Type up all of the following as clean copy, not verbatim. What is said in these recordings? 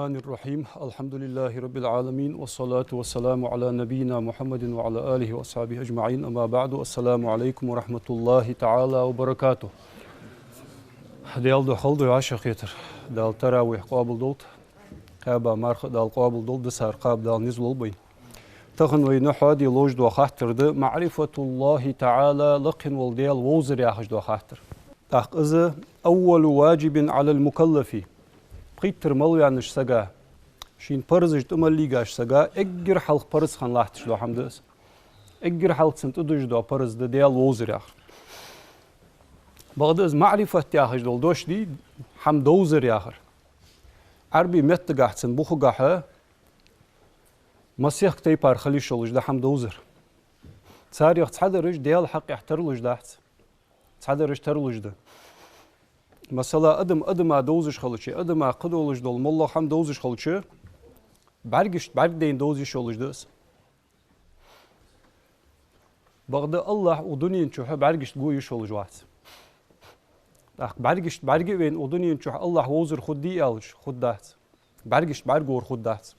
الرحمن الرحيم الحمد لله رب العالمين والصلاة والسلام على نبينا محمد وعلى آله وأصحابه أجمعين أما بعد السلام عليكم ورحمة الله تعالى وبركاته. ديال دو خلدو عاشق يتر دال تراويح قابل دولت قابا مارخ دال قابل دولت دسار قاب دال نزل البين تخن وينحو دي لوج دو خاطر دو معرفة الله تعالى لقن والديال ووزر ياخش دو خاطر تاق إذا أول واجب على المكلف قيتر ملو يعنش سجا شين برزج تملي جاش سجا اجر حلق برز خان لاحتش دو حمدس اجر حلق سنت ادوج دو برز دو ديال ووزر ياخر بعد از معرفة ياخش دول دوش دي حم دوزر ياخر عربي مت جاحتن بوخو جاحه مسيح كتي بار خليش لوج ده حم دوزر تاريخ تحضرش ديال حق يحترلوج داحت تحضرش ترلوج ده مثلا ادم دوزش خلوشي ادم قدولش دول مولو حم دوزش خلوشي برگشت برگدين دوزش خلوش دس بعد الله ودنيا شو برگشت گويش خلوش وات برگشت برگي وين ودنيا شو الله وزر خود دي الش خود دات برگشت برگور خود دات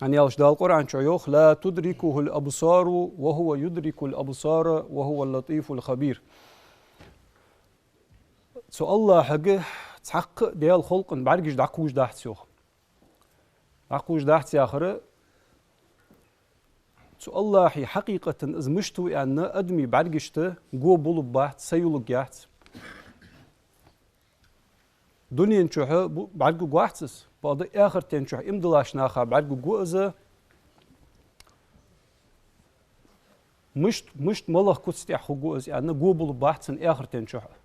يعني الش دال القرآن شو يوخ لا تدركه الأبصار وهو يدرك الأبصار وهو اللطيف الخبير سو الله حقه تحقق ديال خلق برگش دعقوش داحت سيوخ دعقوش داحت سياخره سو الله حقيقة ازمشتو يعني ادمي برگشته جو بولو باحت سيولو جاحت دنيا نشوحه برگو جاحتس بعد اخر تنشوح امدلاش ناخا برگو جو ازه مشت ملخ كتستي اخو جو از يعني جو بولو باحت سن اخر تنشوحه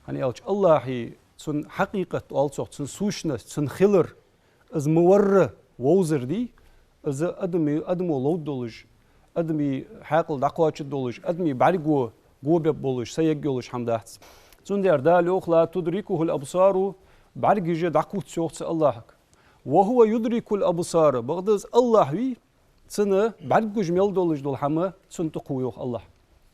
يعني ألش الله سن حقيقة also سن سوشنة سن خلر از مورة ووزر دي از أدمو لود دولج أدمي حاقل دقواتش دولج أدمي برگو بولج سيجولج حمدات سن دير دالوخ لا تدركه الأبصار برگج دقوت سوخت الله وهو يدرك الأبصار بغدز الله وي سنة برگج ميل دولج دول حما سن تقويوخ الله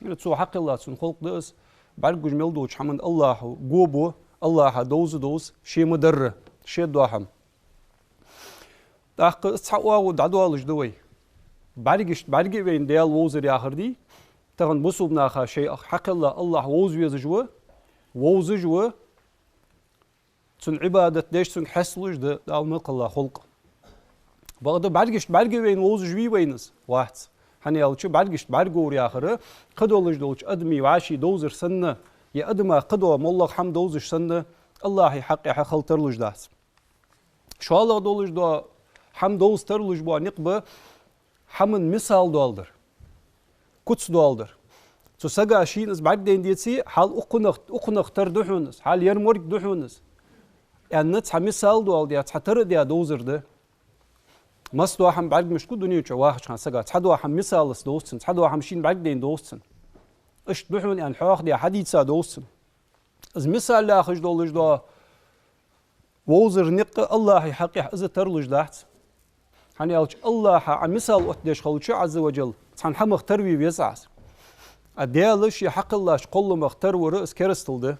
يعني تسو حق الله سن خلق دس برگوش ملدوش حمد الله جوبو الله دوز شيء مدرة شيء دواحم تاق تصحوا ودعوالش دوي برگي وين ديال ووزر ياخر دي تغن بصوب ناخا شيء حق الله ووز ووز جوا تن عبادة ديش تن حسلوش ده الملك الله خلق بعد برگي وين ووز جوي وينس واحد hani alçı bargor yaxırı qıdoluj dolç admi vaşi dozer sanna ya adma qıdo mollah ham dozer sanna Allahi haqqi xaltarluj das şu Allah doluj do ham doz tarluj bu niqba hamın misal doldur kuts doldur so saga şiniz bagden diyesi hal uqunaq tar duhunuz hal yarmorg duhunuz yani nats misal dol diye çatarı diye dozerdi مصدوا هم بعد مش كل دنيا واحد كان سجى تحدوا هم مثال دوستن تحدوا هم شين بعدين دوستن إيش بحون يعني حاخ دي حديثة دوستن إذ مثال لا خش دولج دا ووزر نق الله حقيقة إذا ترلج دحت يعني الله عن مثال وقتش خلوش عز وجل عن هم اختار بيسعس الديالش يحق الله قل ما اختار ورأس كرستل ده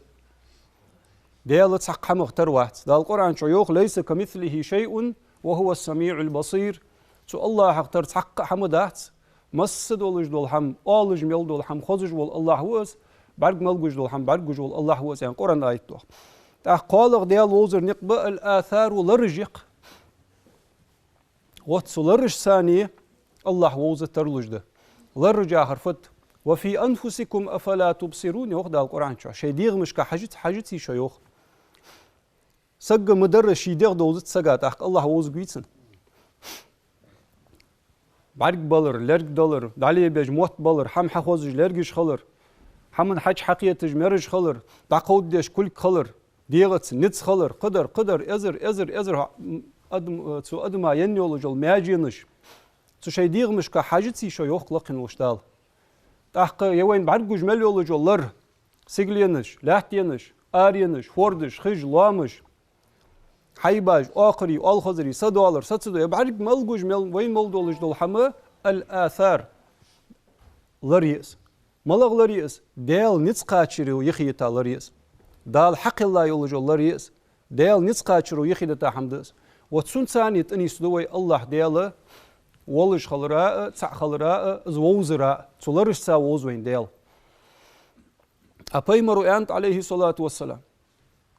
ديالت حق هم اختار واحد ده القرآن شيوخ ليس كمثله شيء وهو السميع البصير سو الله اختار حق حمدات مسد ولج دول هم اولج ميل دول هم خوزج ول الله هوز برگ ملگج دول هم برگج ول الله هوز يعني قرآن آيت دو قالق ديال وزر نقبة الآثار ولرجق واتسلرج ثانية الله ووز ترلج ده لرجع حرفت وفي أنفسكم أفلا تبصرون يوخ ده القرآن شو شيء ديغ مش كحاجتي شيوخ سجى مدرس يدير دوزت سجى تحق الله ووز جيتسن برق بالر لرق دولر دالي بيج موت بالر هم حخوزج لرقش خلر همن حج حقيقتج مرج خلر دقود ديش كل خلر ديغتس نتس خلر قدر ازر ادم ينيولجل ماجينش سو شي ديغ مش كحاجتي شو يوخ لقن وشتال تحق يوين برقج مليولجل لر سيجلينش لاحتينش آرينش فوردش خج لامش حيباج آخري آلخزري $100 $100 بعرق ملجوج وين ملدولج دول حما الآثار لريس ملغ لريس ديال نتقاتشري ويخيتا لريس دال حق الله يولج لريس ديال نسقاتشرو يخيدتا حمدس وتسون ثاني تنيس دوي الله ديال ولش خلراء تسع خلراء زوزراء تولرش سا وزوين ديال أبيمرو أنت عليه الصلاة والسلام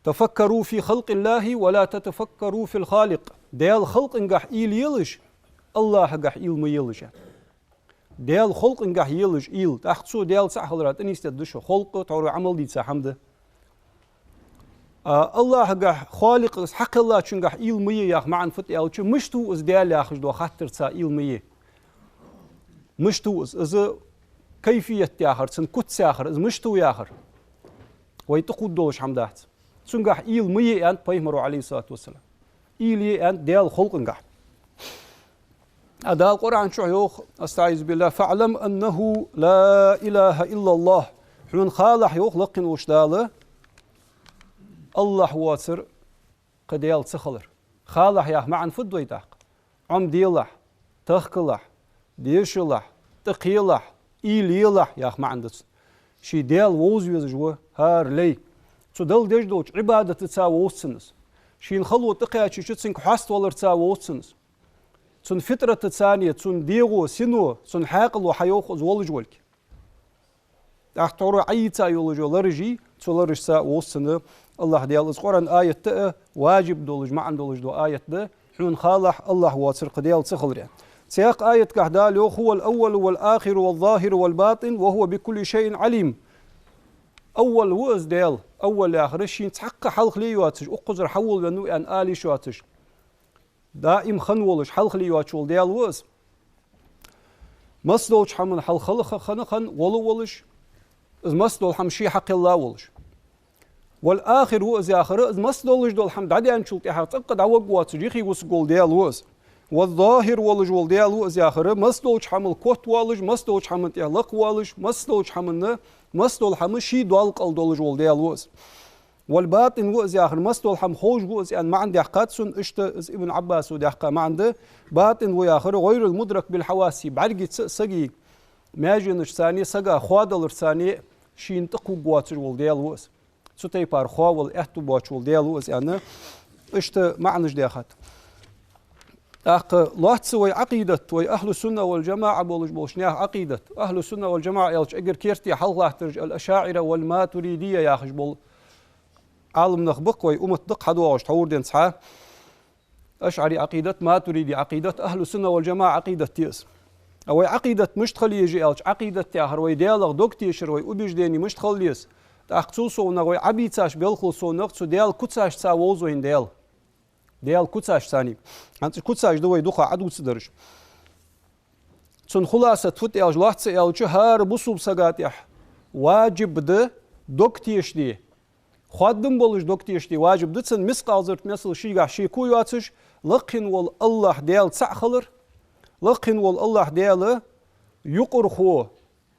تفكروا في خلق الله ولا تتفكروا في الخالق ديال خلق انقح إيل يلش الله قح إيل ميلش ديال خلق انقح يلش إيل تحتسو ديال تسع خلراء تنيس تدشو خلق تعرو عمل دي تسا حمده الله قح خالق حق الله چنقح إيل مي ياخ معن فت يالچ مشتو از ديال ياخش دو خاطر تسا إيل مي مشتو از كيفية ياخر سن كتس ياخر از مشتو ياخر ويتقود دوش حمدات سنقح إيل مي أنت بيمرو عليه الصلاة والسلام إيل أنت ديال خلق انقح هذا القرآن شو يوخ أستعيذ بالله فاعلم أنه لا إله إلا الله حين خالح يوخ لقن وشداله الله واتر قديال تخلر خالح ياخ معن فدو يتاق عم ديلح تخكلح ديشلح تقيلح إيليلح ياخ معن دس شي ديال ووزيوز جوا هار لي سو دل ديش دوش عبادة تسا ووسنس شي نخلو تقيا شي شتسنك حاست ولر تسا ووسنس سن فترة تسانية سن ديغو سنو سن حاقل وحيوخ زولج ولك احتورو عيتا يولجو لرجي تولرج سا ووسنه الله ديال القرآن آية تأ واجب دولج معن دولج دو آية ده حين خالح الله واتر ديال تخلر سياق آية كهدال هو الأول والآخر والظاهر والباطن وهو بكل شيء عليم أول وز ديال أول آخر شين تحقق حلق لي يواتش أقزر حول لأنو أن آلي شواتش دائم خنولش حلق لي يواتش ديال وز مصدوش حمن حلق خلق خن ولو ولش إذ مصدول حمشي حق الله ولش والآخر هو إذا آخر إذ مصدولش دول حمد عدي أنشلت إحاق تقد عوق واتش جيخي وسقول ديال وز والظاهر ولج والديال وز آخر مصدولش حمل كوت ولج مصدولش حمل تحلق ولج مصدولش حمل مصدول حمل شي دوالق الدولج والديال وز والباطن وز آخر مصدول حم خوش وز يعني ما عندي حقات سن اشت ابن عباس ودي حقا ما عنده باطن وآخر غير المدرك بالحواسي بعرقي سقي ماجنش ثاني سقا خوادل ثاني شين تقو بواتش والديال وز ستي بار خوال احتو بواتش والديال وز يعني اشت معنش داخت الله تسوي عقيدة وي أهل السنة والجماعة بولج بولشنياه عقيدة أهل السنة والجماعة يلش أجر كيرتي حلقة ترج الأشاعرة والماتريدية ياخش بول عالم نخبق وي أمت دق حدوش تور دين صحة أشعري عقيدة ماتريدي عقيدة أهل السنة والجماعة عقيدة تيس أو عقيدة مشتخل يجي يلش عقيدة تياهر وي ديالغ دوكتيشر وي أبيج ديني مشتخل يس تأخصوصو نغوي عبيتاش بيلخلصو نغتسو ديال كتساش تساووزو هين ديال كتساش ثاني أنت كتساش دوي دوخا عدو تدرج تون خلاصة تفوت يالج لاحظ يالج هار بصوب سقاتيح واجب ده دوكتيش دي خادم بولج دوكتيش دي واجب ده تسن مسقال زرت مثل شيء شي كوياتش لقن وال الله ديال تسعخلر لقن وال الله ديال يقرخو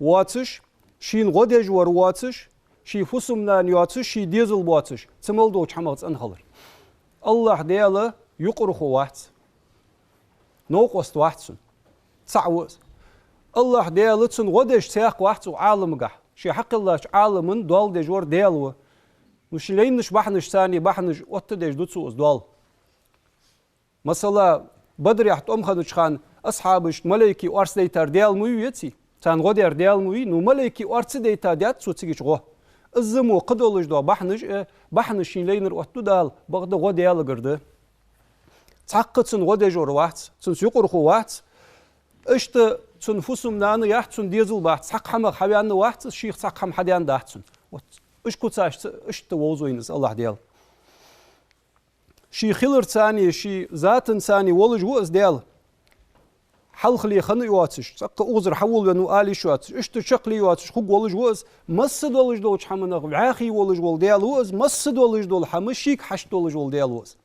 واتش شين غدج ور واتش شي فسمنا نياتش شي ديزل واتش تمل دوش حملت انخلر الله دياله يقرخو واحد نوقست واحد تعوز الله دياله تسن غدش ساق واحد وعالم قح شي حق الله عالم من دول دجور ديالو مش لينش بحنش ثاني بحنش وتدج دوتسوز دول مثلا بدر يحت خدش خان اصحابش ملائكي وارس ديتار ديال مويتي تان غدير ديال موي نو ملائكي وارس ديتا ديات سوتسيج غو الزمو قدولج دو بحنش لينر وقتو دال بغد غد يالا قرده تعقدسن غد جور واحد سن يقرخو واحد اشت سن فسم نانو يحت سن ديزل واحد سق حمق حبيان واحد شيخ سق حم حديان داحتسن اش كوتساش اشت ووزوينس الله ديال شي خلر ثاني شي ذات ثاني ولج وز ديال حلق لي خن يواتش سق اوزر حول ونو الي شوات اشت شقلي يواتش خو ولج وز مسد ولج دوش حمن عاخي ولج ول ديال وز مسد ولج دول حمشيك حشت ولج ول ديال وز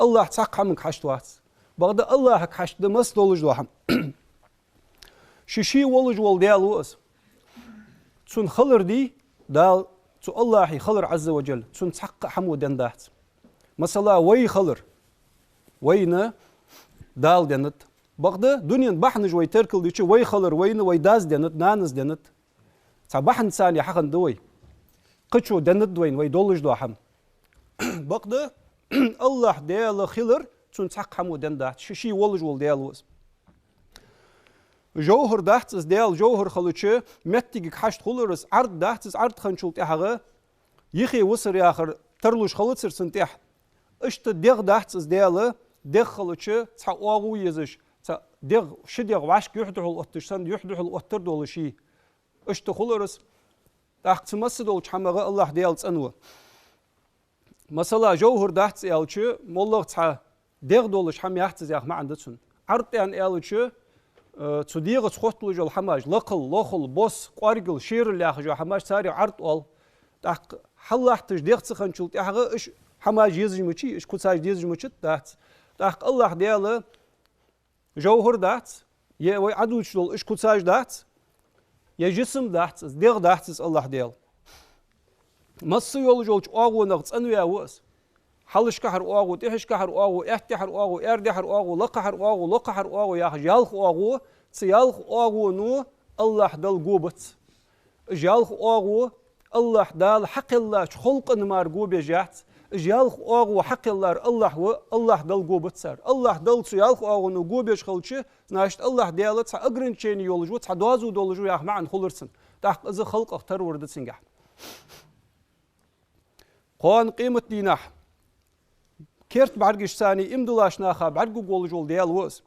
الله تسق حمك حشت وات بعد الله حشت مسد ولج دو حم شي ولج ول ديال وز تون خلر دي دال تو الله خلر عز وجل تون تحق حمو دندات مثلا وي خلر وينا دال دنت بغدا دنيا بحن جوي تركل ديش وي خلر وين وي داز دنت نانز دنت تا بحن ثاني حقن دوي قچو دنت دوين وي دولج دو حم بقدر الله ديال خلر تون تحق حمودن دات شي ولج ول ديال وز جوهر دات از ديال جوهر خلوچه متيك حشت خلرس عرض دات از عرض خنشول تحغه يخي وسر ياخر ترلوش خلصر سنتح اشت ديغ دات از ديال ديغ خلوچه تا اوغو يزش تا ديغ شديغ واشك يحدحل اتشسن يحدحل اتر دول شي اشت خلرس تاخت مسدول حمغه الله ديال صنو مثلا جوهر دات يالچه مولغ تا ديغ دولش حم يحتز ياخ ما عندتسن عرض يعني يالچه zu diğer schottlu jol hamaj lokal bos qargıl şeirler jo hamaj sari art ol da hallahtış diğer çıkançul yağı iş hamaj yazıcımıçı iş kutsaj yazıcımıçı da Allah diyalı jawhur dat ye ve adulçul iş kutsaj dat ye jisim dat diğer dat Allah diyal massı yolu jol ağunak tsanıya was halışkahar oğu, tehişkahar oğu, ehtihar oğu, erdihar oğu, lakahar oğu, yalh oğu, tsiyalh oğu nu Allah dal gubat. Jalh oğu Allah dal hakillah hulqın mar gubejat. Jalh oğu hakillar Allah dal gubat sar. Allah dal tsiyalh oğu nu gubej khalçı, naşt Allah diyalı tsa agrinçeni yolcu, tsa doazu dolcu yah ma'an khulursın. Taq azı halq ahtar wurdatsın gah. Qan qimat dinah كيرت بعرقش ثاني امدلاش ناخا بعرقو قولجول ديال وز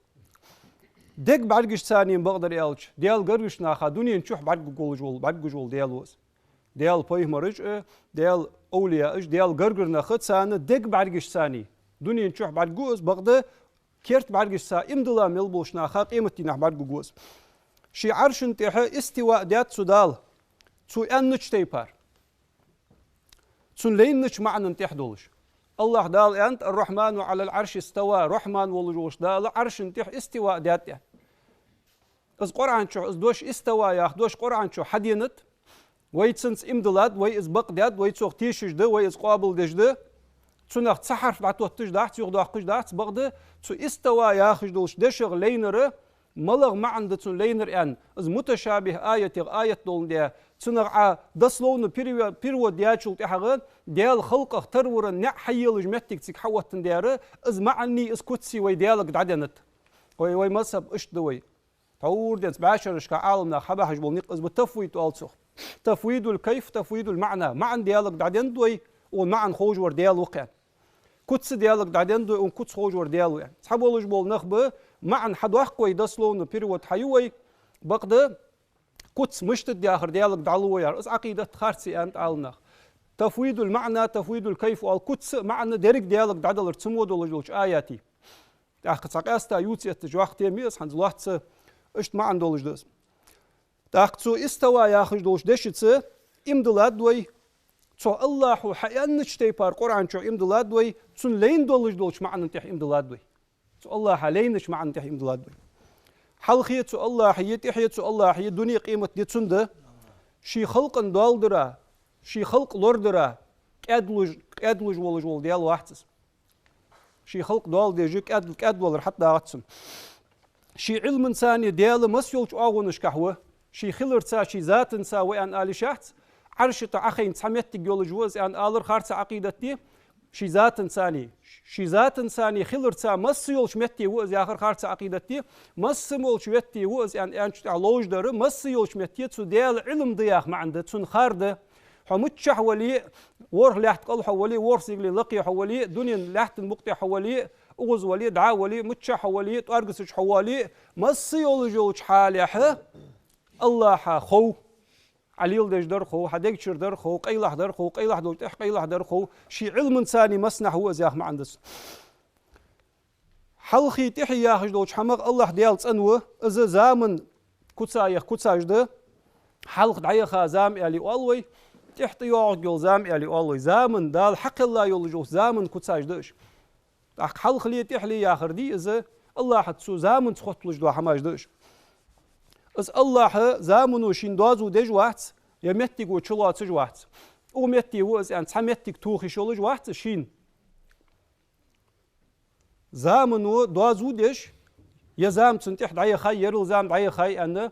دق بعرقش ثاني بقدر يالج ديال قرقش ناخا دنيا نشوح بعرقو جول ديال وز ديال بايه مرج ديال اولياء ديال قرقر ناخد ثاني دق بعرقش ثاني دنيا نشوح بعرقوز بقدر كيرت بعرقش ثاني امدلا ملبوش ناخا قيمتي ناخ بعرقو جوز شي عرش انتحى استواء ديات سودال تو انش تيبار تون لينش معنى انتح دولش الله دال أنت الرحمن على العرش استوى رحمن والجوش دال عرش انتح استواء ديات از قرآن شو از دوش استوى يا دوش قرآن شو حدينت ويتسنس امدلاد وي از بق ديات وي تسوق تيشج ده وي از قابل دج ده تنخ تسحر بعتوتج ده تيغ داقج ده بقد تو استوى يا خج دوش دشغ لينر ملغ ما عندتون لينر ان از متشابه آية دول ده تنغ دسلون بيرو دياتشول تحغن ديال خلقه ترورن نع حيل جمتك تك حوتن دياره از معني از كتسي وي ديالك دعدنت وي مذهب اش دوي تور ديت باشرش كعالمنا خباحج بول نق از بتفويد والسخ تفويد الكيف تفويد المعنى معن ديالك دعدن دوي ومعن خوج ور ديال وقع كتس ديالك دعدن دوي وكتس خوج ور ديال يعني صحابولج بول نخب معن حد وحقوي دسلون بيرو حيوي بقد كتس مشت دياخر ديالك دعلويار از عقيدة خارسي انت عالنا تفويض المعنى تفويض الكيف والكتس معنى ديرك ديالك دعدلر تسمود ولجوش آياتي تاخد ساقاستا يوتي اتجواخ تيميز حنز لوحتس اشت معن دولج دس تاخد سو استوى ياخج دولج دشتس امدلاد دوي تو الله حيانش تيبار قرآن شو امدلاد دوي تون لين دولج معن انتح امدلاد دوي تو الله لينش معن انتح امدلاد دوي حلقية الله يتحية الله هي دنيا قيمة دي تسنده شي خلق دالدرا شي خلق لوردرا قدلج ولج ديال واحدس شي خلق دال ديجي قدل ولر حتى غاتسن شي علم انساني ديال مسيولج اغونش قهوه شي خلر تا شي ذات انسا وان الي شحت عرش تا اخين سميت جولج وز ان الر خارت عقيدتي شي ذات انساني خلر تا مسيولج متي وز اخر خارت عقيدتي مسمولج متي وز ان انش لوج در مسيولج متي تو ديال علم ضياخ ما عنده تن خارده حمتش حولي ور لحت قل حولي ور سيغلي لقي حولي دنيا لحت المقطع حولي اوز ولي دعا ولي متش حولي طارقسش حولي مسيولج حالي الله خو عليل دجدر خو حديك شردر خو قيلح در خو قيلح دول تح قيلح در خو شي علم انساني مسنح هو زياخ ما عندس حلخي تحيا هجدوش حمق الله ديال صنوه از زامن كوتساج ده حلق دعيخا زام الي اولوي تحت يوغل زام الي اولوي زامن دال حق الله يولجو زامن كوتساج دش حلق لي تحلي يا اخر دي از الله حتسو زامن تخطلج دو حماج دش از الله زامنو شين دوازو دج وقت يمتيغو چلواتج وقت او متي وز ان سمتيك توخي شولج وقت شين زامنو دوازو دج يا زام تنتح دعي خي يرل زام دعي خي ان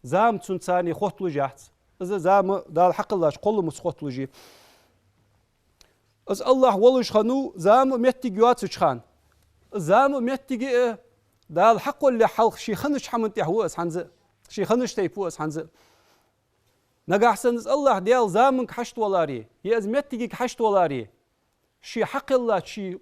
زام تنساني خطلجات از زام دال حق الله قول مسخطلجي از الله ولش خنو زام متي جواتش خان زام متي دال حق اللي حلق شي خنش حمنت يحوس حنز شي خنش تيفوس حنز نجاحسن الله ديال زامك حشت ولاري يز متي حشت ولاري شي حق الله شي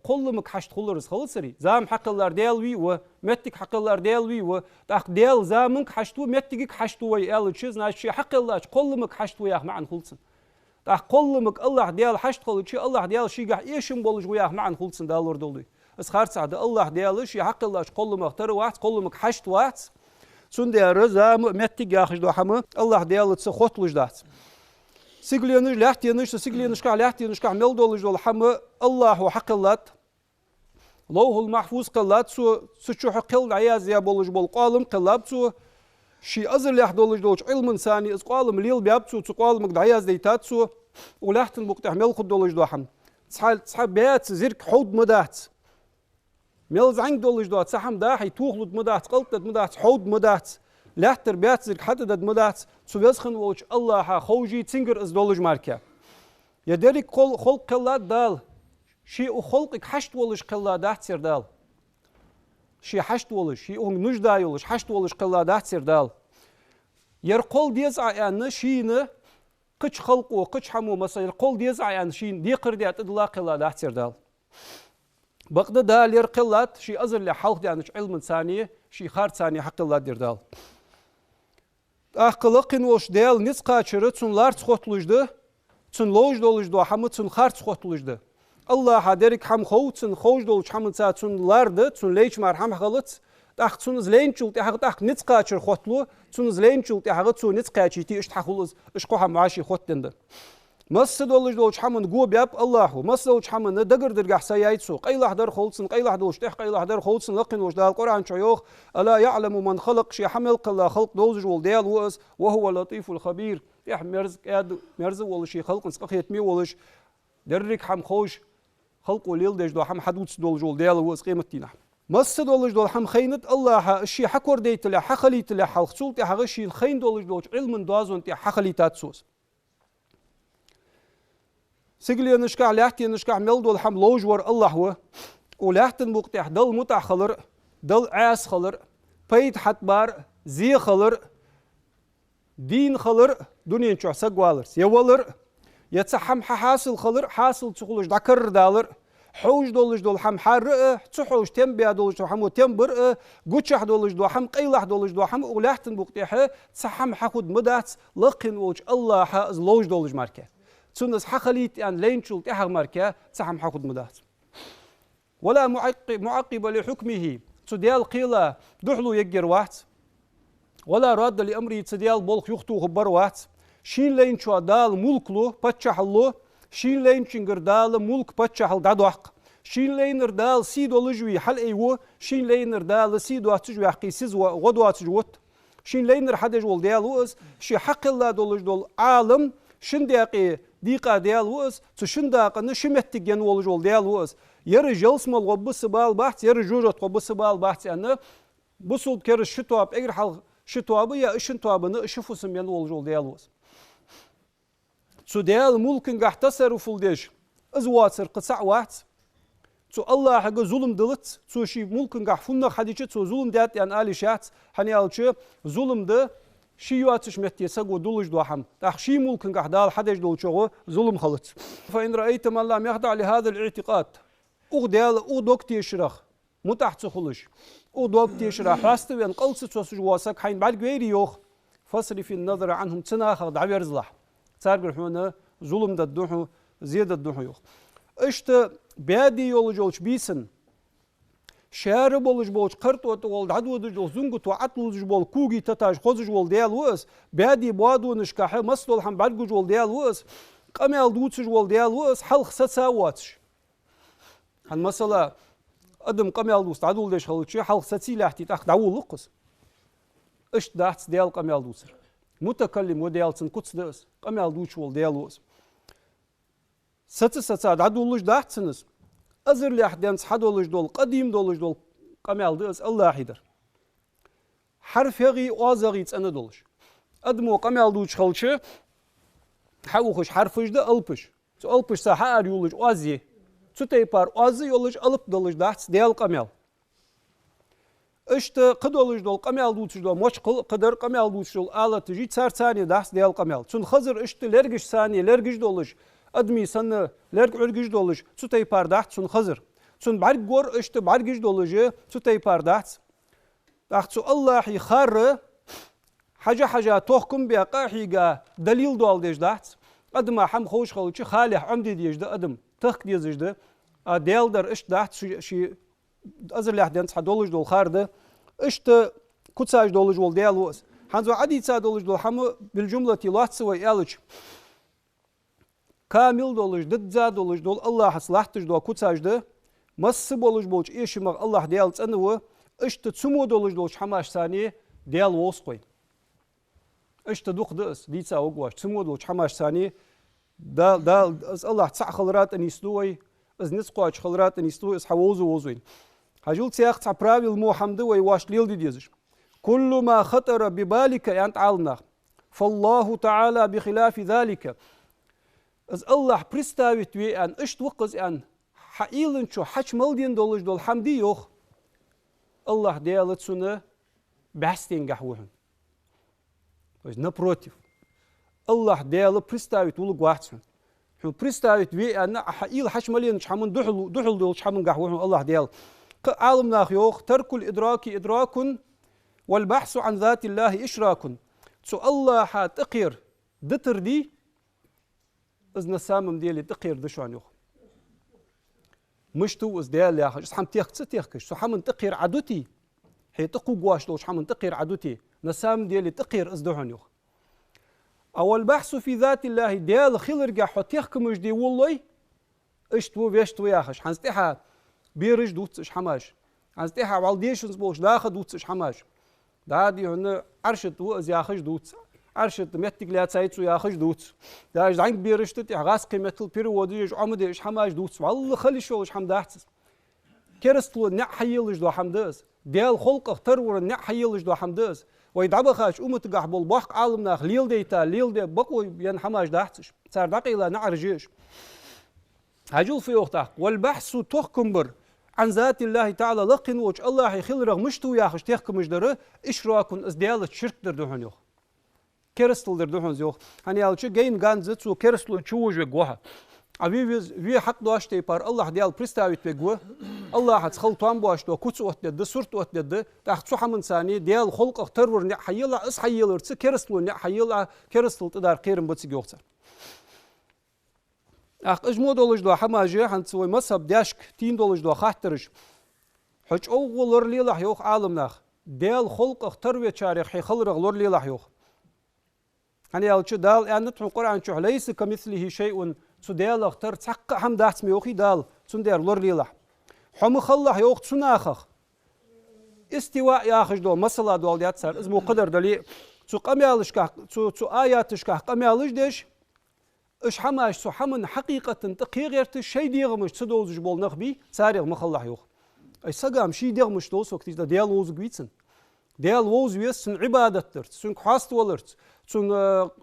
قلمك حشت خلرز خلصري زام حق الله ديالوي ومتك حق الله ديالوي وتاق ديال زامك حشتو متك حشتو وي ال تشيز ناش شي حق الله قلمك حشتو يا معن خلصن تاق قلمك الله ديال حشت خلص شي الله ديال شي قاع ايشم بولج ويا معن خلصن دالور دولي اس خارت سعد الله ديال شي حق الله قلمك تر واحد قلمك حشت واحد سون ديال زام متك ياخش دو حما الله ديال تسخوتلج دات سيجلينش لحتينش سيجلينش كاع لحتينش كاع ميل دولج دول حما الله حق الله لوه المحفوظ قلات سو حقل عياز يا بولج بول قالم قلاب سو شي ازر لح دولج دولج علم ثاني اس قالم ليل بياب سو قالم دعياز ديتات سو ولحتن بوقت ميل خد دولج دو حم صحاب بيات زرك حود مدات ميل زعنج دولج دو صحم داحي توخلد مدات قلت مدات حود مدات لحتر بيات زرك حتى دد مدات سو يسخن ووش الله خوجي تنجر از دولج ماركا يدرك خلق قلات دال شيء خلقك حشت ولش قلا دحتر دال شيء حشت ولش شيء نج دايولش حشت ولش قلا دحتر دال يرقل ديز عيان شيء قش خلق وقش حمو مثلا يرقل ديز عيان شيء دي قرديات ادلا قلا دحتر دال بقد دال يرقلات شيء ازر لحلق يعني علم ثانيه شيء خار ثانيه حق الله دير دال اخلقن وش دال نسقا چرتون لار تخوتلجدü تون لوج دولجدü حمı تون خار تخوتلجدü الله درك حم خوتن خوج دولج حم تون لارد تون ليش مار حم غلط داخ تون زلينچول تاخ داخ نسقا چر خوتلو تون زلينچول تاخ تون نسقا چيتي اش تخلص اش قو حم عاشي خوتند مس دولج دولج حم جو بياب الله مس دولج حم دغر درغ سيايتسو قيلح در خولسن قيلح دولج تخ قيلح در خولسن لقن وش دال القران شيوخ الا يعلم من خلق شي حمل قلا خلق دولج ول ديال وس وهو اللطيف الخبير يح مرز ول شي خلق نسق يتمي ولش درك حم خوش خلق وليل دج دو حم حدوت دولج ول ديال وس قيمتينا مس دولج دول حم خينت الله شي حكور ديت له حخليت له حلقسول تي شي الخين دولج دولج علم دوازون تي حخليتات سوس سيجلي نشكع لحتي نشكع ميل دول حم لوج ور الله هو ولحتن بوقت دل متع خلر دل عاس خلر بيت حتبار زي خلر دين خلر دنيا شو سقوالرس يولر يتسحم حاصل خلر حاصل تخلج دكر دالر حوج دولج دول حم حر تحوج تم بيا دولج حم وتم بر قوتش دولج دو حم قيلح دولج دو حم ولحتن بوقت تسحم حخد مدات لقن وج الله حاز لوج دولج ماركه سنس حخليت أن لينشل تحر مركا تحم حقد مدات ولا معقب لحكمه تديال قيلة دحلو يجر واحد ولا راد لأمره تديال بولخ يختو خبر واحد شين لينشو دال ملكلو بتشحلو شين لينشنجر دال ملك بتشحل دادوحق شين لينر دال سيدو لجوي حل ايوه شين لينر دال سيدو اتجوي حقي سيز وغدو اتجوت شين لينر حدج ول ديال وز شي حق الله دولج دول عالم شندقي ديقا ديال وز تشنداق نشمتجن ولجول ديال وز ير جلسمل وبس بال بحث ير جوجت وبس بال بحث أنا بسول كر شتواب اجر حل شتواب يا اشنتواب ن اشفوسم ين ولجول ديال وز تو ديال ملكن قاع تصرف الديش ازواتر قصع واحد تو الله حق ظلم دلت تو شي ملكن قاع فنا حديشه تو ظلم دات يعني آلي شات حني الشي ظلم ده شي يواتش متيسق ودولج دوحم تخشي ممكن قحدال حدش دول شغو ظلم خلط فإن رأيت من لم يخضع لهذا الاعتقاد أغدال أودوك تيشرخ متحت خلش أودوك تيشرخ راست وين قلص توسج واسك حين بعد غير يوخ فصرف النظر عنهم تناخذ دعوير زلح تارجر حونا ظلم ددوحو زيادة ددوحو يوخ اشت بادي يولجوش بيسن شارب ولج بولج قرط وتول عدو دجول زنقت وعطل جبول كوجي تتاج خوز جول ديال وس بادي بوادو نشكح مسدول حم بعد جول ديال وس قمال دوتش جول ديال وس حلق ستساواتش هالمسألة قدم قمال دوست عدول ديش خلتشي حلق ستسي لاحتي تاخ دعول لقص اش داحت ديال قمال دوسر متكلم وديال تنقص دس قمال دوتش ول ديال وس ستسا عدول لج داحت سنس أزر لحدين صحدولج دول قديم دولج دول قمال دس الله حيدر حرف يغي وازغي تسأنا دولج أدمو قمال دوش خلشة حوخش حرفش ده ألبش alpış saha yoluj ozi. Teypar ozi yoluj alıp doluj dahts deyal qamel. İşte qıdoluj dol qamel dutuj dol moç qıdır qamel dutuj dol alatı ji tsar saniye dahts deyal qamel. Çun hazır işte lergiş saniye lergiş doluj. Admi sanı lerg ürgiş doluj. Teypar dahts çun hazır. Çun barg gor işte bargiş doluj. Teypar dahts. Dahts Allahi kharı حاجة تحكم بقاحيجا دليل دول ديج دهت قدم حم خوش خلوشي خالح عمدي ديج ده قدم تخ ديج ده ديل در إش دهت شي أزر لح دينس حدولج دول خارده إشت كتساج دولج دول ديل وس حنزو عدي تسا دولج دول حمو بالجملة لات سوى يالج كامل دولج ضد زاد دولج دول الله حصلحتج دول كتساج ده مس بولج بولج إيش مغ الله ديل تسنو إشت تسمو دولج دولج حماش ثانية ديل وس قوي إشت دوق دس ديتسا وقواش تسمودو حماش ثاني دا از الله تسع خلرات أن يستوي از نسقواش خلرات أن يستوي از حووزو وزوين هجول سياق تسع براوي المحمد ويواش ليل دي ديزش كل ما خطر ببالك يعني تعالنا فالله تعالى بخلاف ذلك از الله بريستاويت وي أن إشت وقز أن حقيلن شو حش ملدين دولج دول حمدي يوخ الله ديالت سنة بحثين قحوهم То есть напротив, Аллах делал представить улу гвахцун. Ху представить ви анна хаил хашмалин шамун духул дул шамун гахву Аллах делал. عالم ناخ يوخ ترك الإدراك إدراك والبحث عن ذات الله إشراك. سو الله حاتقير دتر دي إذ نسامم ديالي تقير دشوان يوخ. مش تو إذ ديال يا خش حم تيخكش سو حمن تقير عدوتي. هي تقو قواش لوش حمن تقير عدوتي. نسام ديالي تقير ازدهن يوخ أول بحث في ذات الله ديال خيلر جا حتيخكم مش دي والله اشتو بيشتو ياخش حنستيحا بيرج دوتس اش حماش حنستيحا والديشنز بوش داخل دوتس اش حماش دادي هنا عرشت وز ياخش دوتس عرشت متك لا تسايتو ياخش دوتس داج دعين بيرشت غاس قيمتل بيروديج عمدي اش حماش دوتس والله خلي شو اش حمداحتس كرستو نحيلج دو حمداس ديال خلق ترور نحيلج دو حمداس ويدعبخاش أمتقح بالبحق عالمنا ليل ديتا ليل دي بقوي ين حماش داحتش صار دقيقة نعرجيش هجول في وقتها والبحث تحكمبر عن ذات الله تعالى لقن وجه الله يخلرغ مشتو ياخش تحكم مجدره إشراكن إزديالة شرك دردوهن يوخ كرستل دردوهن يوخ هني يالش جين غانزت سو كرستل تشوج بقوها أبي حق دواشتي بار الله ديال بريستاويت بقوه الله هتخل توان بواشتو كوتس وتد سورت وتد تحت سو حمن ثاني ديال خلق اخترور نع حيلا اس حيلا ارتس كرستل نع حيلا كرستل تدار قيرن بتسق يوخسر اخ اجمو دولج دو حماجي هنسوي مصب داشك تين دولج دو خاطرش حج اوغلر ليلح يوخ عالمناخ ديال خلق اخترور تاريخ حي خلرغ لور ليلح يوخ هني يالش دال ان القران شو ليس كمثله شيء سو ديال اختر تحق هم داعت ميوخي دال سون دير لور ليلح حم خلح يوخ سناخخ استواء ياخش دو مسلا دول ديات سر اسمو قدر دلي سو قميالش كا سو اياتش كا قميالش ديش اش حماش سو حمن حقيقة تقيغيرت شي ديغمش تدوزج بول نخبي ساريغ مخلح يوخ اي سقام شي ديغمش دوس وقت ديال ووز غويتسن ديال ووز ويسن عبادتر سن خاست ولرت سن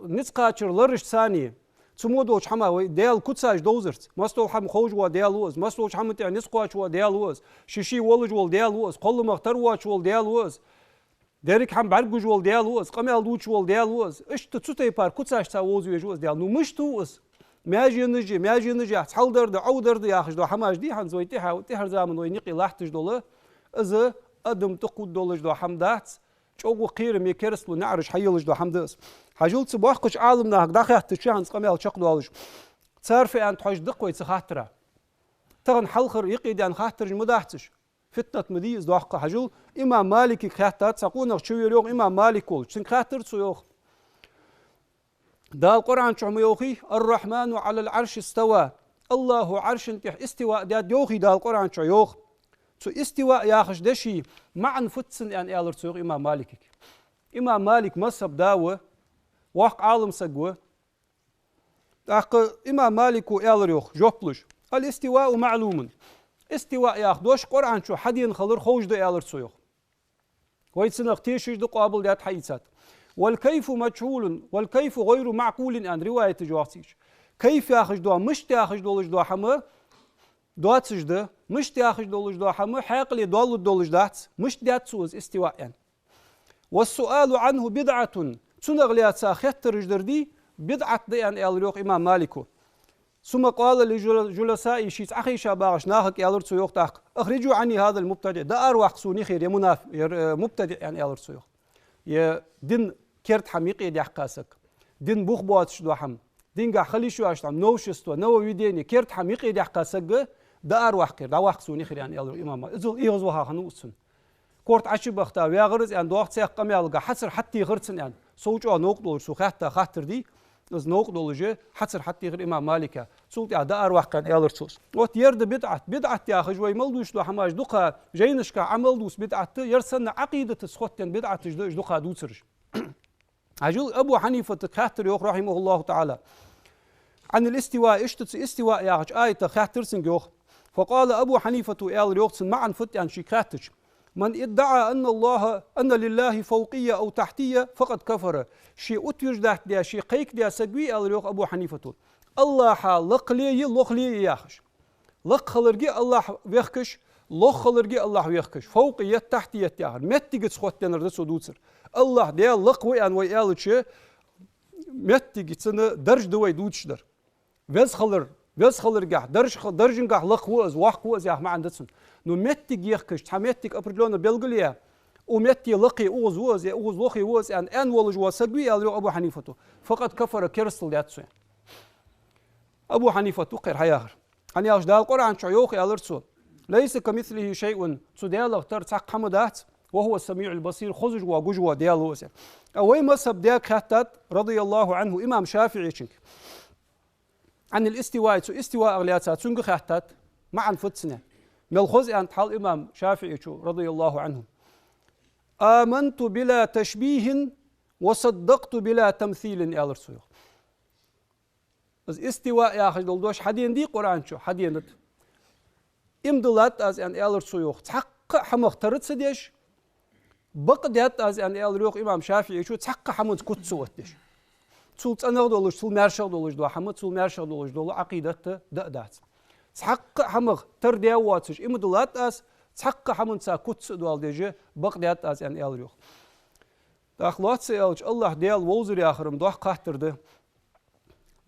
نتقاچر لرش ثانيه تمودوش حما ديال كتساج دوزرت ماستو حم خوج و ديال وز ماستو حم تاع نسقواش و ديال وز شيشي ولج ول ديال وز قل مختار واش ول ديال وز ديريك حم برجوج ول ديال وز قمال دوش ول ديال وز اش تتي بار كتساج تا وز وز ديال نو مش توس ماجي نجي حلدر دو عودر دو ياخش دو حماج دي حن زويتي حاوتي هر زمان وينقي لاحتج دوله از ادم تقود دولج دو حمدات شو قير ميكرس لو نعرش حيلج دو حمدس حاجول صباحكش عالمنا هك داخل تشان قمال شقدو الج صارف ان تحج دقوي تخاطره تغن حلخر يقيد ان خاطر مداحتش فتنه مديز دو حق حاجول امام مالك خاطات سقون شو يوم امام مالك كل سن خاطر سو دا القران شو يوخي الرحمن على العرش استوى الله عرش استواء دا يوخي دا القران شو يوخ سو استواء ياخش دشي معن فتسن ان الر سوق امام مالك امام مالك مصب داوه وق عالم سقوه اق امام مالك الر يوخ جوبلش الاستواء معلوم استواء ياخدوش قران شو حدين خلر خوج دا الر سوق ويتسن اختيش دو قابل دات حيسات والكيف مجهول والكيف غير معقول ان روايه جواسيش كيف ياخج دوا مش تاخج دولج دوا حما دوات سجدة مش تاخج دولج دوا حما حاقل يدول دولج دات مش دات سوز استواء يعني. والسؤال عنه بدعة تنغليات ساخت رجدردي بدعة يعني الريوق إمام مالكو. ثم قال لجلسائي شيت أخي شاباغش ناهك يالر سيوخ تاق أخرجوا عني هذا المبتدع دا أروح سوني خير يا منافق يا مبتدع يعني يالر سيوخ يا دين كرت حميقي دي حقاسك دين بوخ بواتش دو حم دين قا خلي شو أشتم نوشستو نو ويديني كرت حميقي دي حقاسك دا أروح خير دا واخ سوني خير يعني يالر إمام إزول إيغزوها خنوسن كورت عشي بختا ويغرز يعني دوخ سيق قميالغا حسر حتى غرسن يعني سوچو نوقدول سو خاتا خاطر دي از نوقدولجه حسر حتى غير إمام مالكه سولت دا أروح كان يالر سوس وقت يرد بدعة يا أخي جوي ملدوش دو حماش دوقا جينشكا عمل دوس بدعة يرسن عقيدة سخوتين بدعة دوقا دوسرج عجل أبو حنيفة خاطر يوخ رحمه الله تعالى عن الاستواء اشتت استواء يا أخي آية خاطر سنجوخ فقال أبو حنيفة يالر يوخسن معا فت عن شي خاطر من ادعى أن لله فوقية أو تحتية فقد كفر شيء أتيج دحت ديا شيء قيك ديا سجوي الريوق أبو حنيفة الله حال لقلي لقلي ياخش لق خلرجي الله ويخكش لق خلرجي الله ويخكش فوقية تحتية ياخر متى تسخوت تنردس ودوتر الله ديا لقوي أن ويالتش متى جتسنا درج دوي دوتشدر وز خلر جح درجن جح لقوز واقوز يا ما عندتسن نو متى يخكش تمتى أبرلون بيلقليه ومتى لقي أوز وز أوز لقي وز أن ولج وسجوي الريوق أبو حنيفة فقد كفر كرستل داتسو أبو حنيفة تقر حياخر حنياش دال القرآن شيوخي ألرسو ليس كمثله شيء سديال اختار تحق حمدات وهو السميع البصير خزج وجوج ديال وسر أوي مذهب ديك خاتات رضي الله عنه إمام شافعي شنك عن الاستواء استواء أغلياتات سنج خاتات مع الفتسنة ملخوز أن حال إمام شافعي رضي الله عنه آمنت بلا تشبيه وصدقت بلا تمثيل ألرسو از استواء يا أخي دولدوش حدين دي قرآن شو حدين إمدلات از أن ألر سيوخ تحقق حمق ترد سديش بقديات از أن ألر يوخ إمام شافعي شو تحقق حمد كتسوت ديش تسول تنغ دولش تسول مرشق دولش دو حمد تسول مرشق دولش دول عقيدة دات تحقق حمق تردي واتش إمدلات از تحقق حمد سا كتس دول ديجي بقديات از أن ألر يوخ داخلات سيالج الله ديال ووزر يا آخرم دوح قهتر ده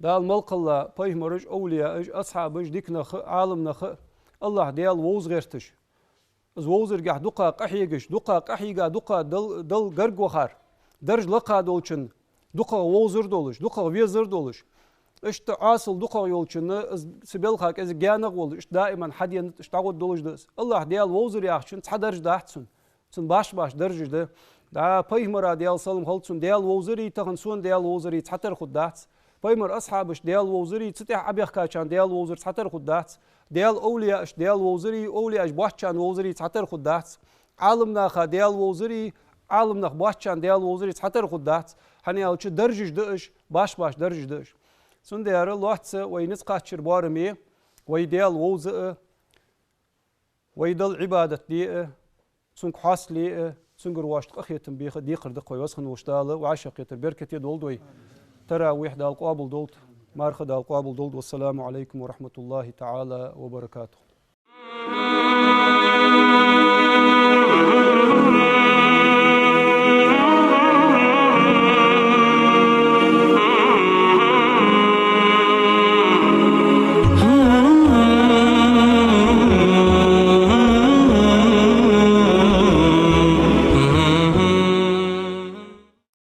دال ملق الله بيهمرج أولياء أصحابج ديكنا عالمنا الله ديال ووز غيرتش از ووزر جح دقا قحيجش دقا قحيجا دقا دل جرج وخار درج لقا دولشن دقا ووزر دولش دقا ويزر دولش اشت عاصل دقا يولشن سبيل خاك از جانق ولش دائما حدين اشتغل دولش دس الله ديال ووزر ياخشن تحدرج داحتسن سن باش درج ده دا بيهمرا ديال سلم خلصن ديال ووزري تغنسون ديال ووزري تحتر خد داحت بيمر أصحابش ديال ووزري تتح أبيخ كاشان ديال ووزر تحتر خدات ديال أولياءش ديال ووزري أولياءش بوحشان ووزري تحتر خدات عالمنا خا ديال ووزري عالمنا بوحشان ديال ووزري تحتر خدات هني أوش درجش دش باش درجش دش سن ديار الله تس وينسقى شربارمي ويديال ووزر ويدل عبادة دي سن كحاس لي سن قرواشت أخيتم بيخ دي قرد قوي وسخن وشتاله وعشق يتر بركة يدول دوي تراويح دال قابل دولت مارخ دال قابل دولت والسلام عليكم ورحمة الله تعالى وبركاته.